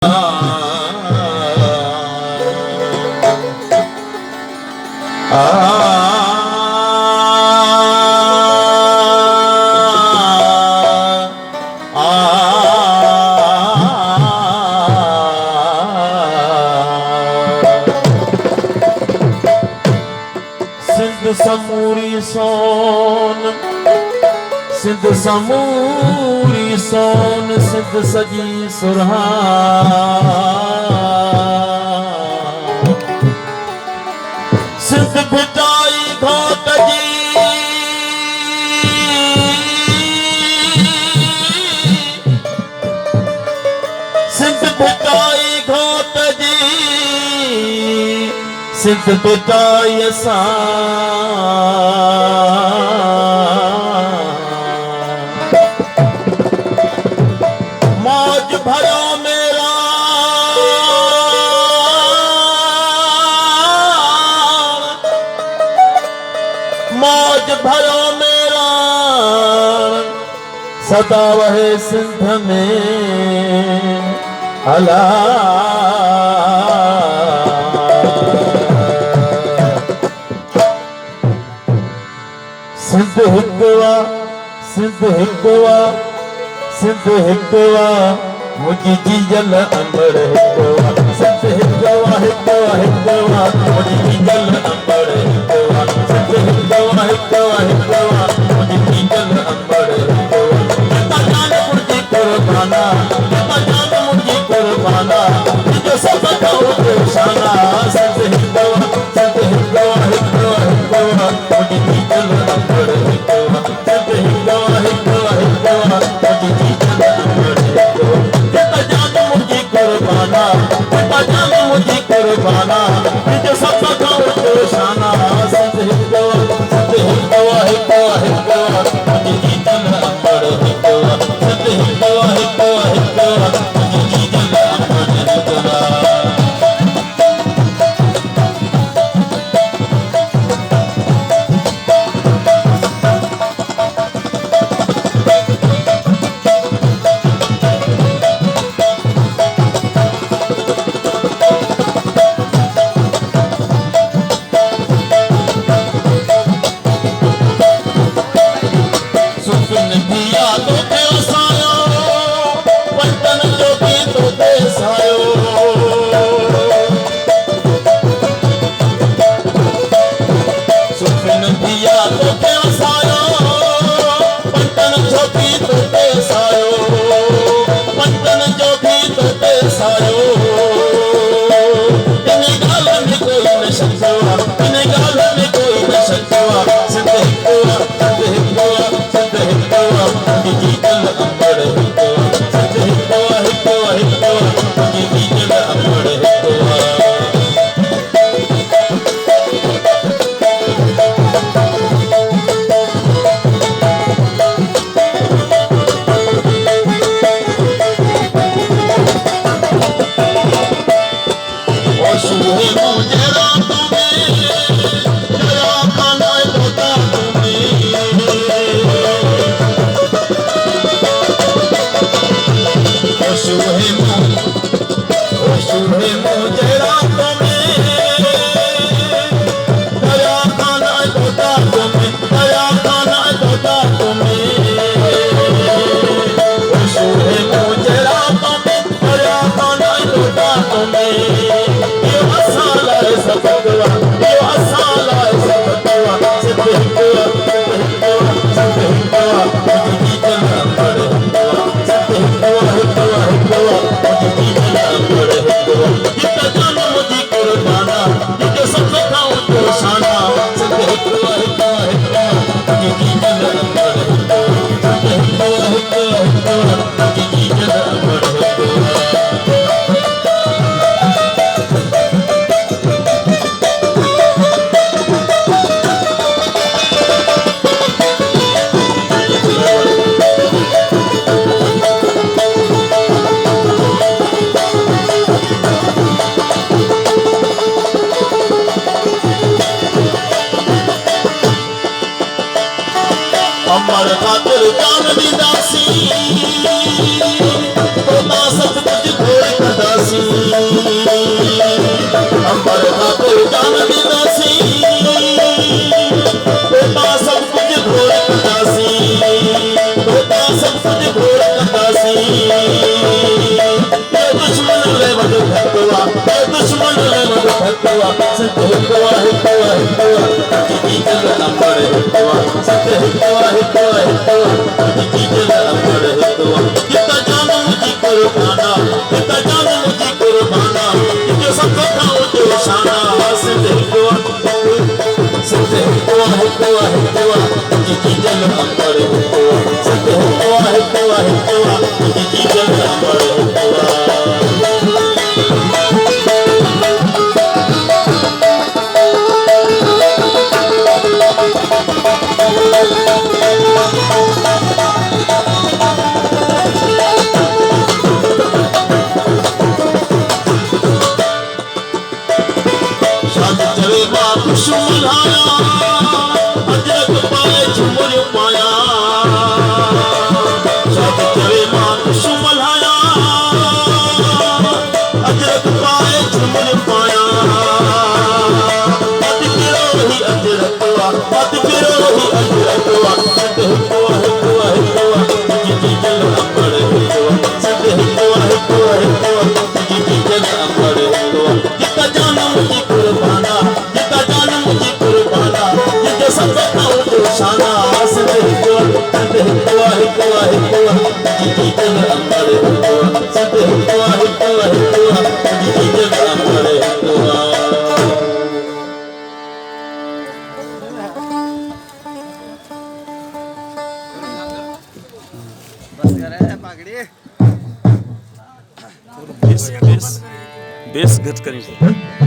सिंध समूरी सोन, सिंध समूरी सोन, सिंध सजी सुरहान, सिंध भिटाई घोट जी, सिंध भिटाई घोट जी, सिंध भिटाई असां। मौज भरियो मेरा मौज भरियो मेरा सदा वहे सिंध में अला। सिंध हिकवा, सिंध हिकवा, सिंध हिकवा, मुझी जीजल अंबर हिकवा, सिंध हिकवा हिकवा हिकवा, मुझी जीजल अंबर हिकवा, सिंध हिकवा हिकवा हिकवा, मुझी जीजल अंबर हिकवा। जेता जान मुझी कुर्बाना, जेता जान मुझी कुर्बाना, जो सब खाओ शाना। सिंध हिकवा, सिंध हिकवा हिकवा हिकवा, मुझी जीजल अंबर हिकवा, सिंध हिकवा हिकवा हिकवा, मुझी जीजल अंबर हिकवा। जेता जान मुझी कुर्बाना, जेता जान मुझी कुर्बाना, जो सब खाओ शाना। सिंध हिकवा, सिंध हिकवा हिकवा हिकवा, मुझी जीजल अंबर हिकवा, सिंध हिकवा हिकवा हिकवा, मुझी जीजल अंबर हिकवा। सुन दिया तो थे सायो, वतन जो भी तो दे सायो। सुन दिया तो थे सायो, वतन जो भी तो दे सायो, वतन जो भी तो दे सायो। इन गाल में कोई न शंकवा, इन गाल में कोई न शंकवा। सिंध हिकवा, सिंध हिकवा, सिंध हिकवा, मुझी जीजल अंबर हिकवा, सिंध हिकवा हिकवा हिकवा, मुझी जीजल अंबर हिकवा। ओशुहे मुझे रात में, जया खाना तोता तुम्हें। ओशुहे मुझे रात में, जया खाना तोता तुम्हें, जया खाना तोता तुम्हें। ओशुहे मुझे रात में, जया खाना तोता तुम्हें। यो असाला है सबकवा, यो असाला है सबकवा। सिंध हिकवा, सिंध हिकवा, सिंध हिकवा, मुझी जीजल अंबर हिकवा, सिंध हिकवा हिकवा हिकवा, मुझी जीजल अंबर हिकवा। जेता जान मुझी कुर्बाना, जो सब खाओ तो शाना। सिंध हिकवा हिकवा हिकवा, मुझी जीजल अंबर हिकवा, सिंध हिकवा हिकवा हिकवा, मुझी जीजल अंबर हिकवा। अंबर खातिर जान ॾींदासीं तोता सब कुछ घोर कंदासीं तोता सब कुछ घोर कंदासीं दुश्मन ले वॾो फतवा दुश्मन ले वॾो फतवा सिंध हिकवा हिकवा हिकवा जी जल अंबर हिकवा सिंध हिकवा हिकवा हिकवा जी जल अंबर हिकवा किता जान मुझी कुर्बाना किता जान मुझी कुर्बाना जो सब खाओ जो शाना सिंध हिकवा सिंध हिकवा हिकवा हिकवा जी जल अंबर हिकवा सिंध हिकवा हिकवा हिकवा जी जल अंबर हिकवा अजरक पाए झुमर पाया शाद चवे मां खुशू मल्हाया अजरक पाए झुमर पाया मत किरो ही अजरकवा मत किरो ही अजरकवा सिंध हिकवा हिकवा हिकवा जी जल अंबर हिकवा सिंध हिकवा हिकवा हिकवा जी जल अंबर हिकवा जिता जान मुझी कुर्बाना जिता जान मुझी कुर्बाना जिते सब खाओ जो शाना सिंध हिकवा हिकवा हिकवा हिकवा जी जल अंबर हिकवा सिंध हिकवा हिकवा हिकवा जी जल अंबर हिकवा बेस बेस बेस गच करेंगे।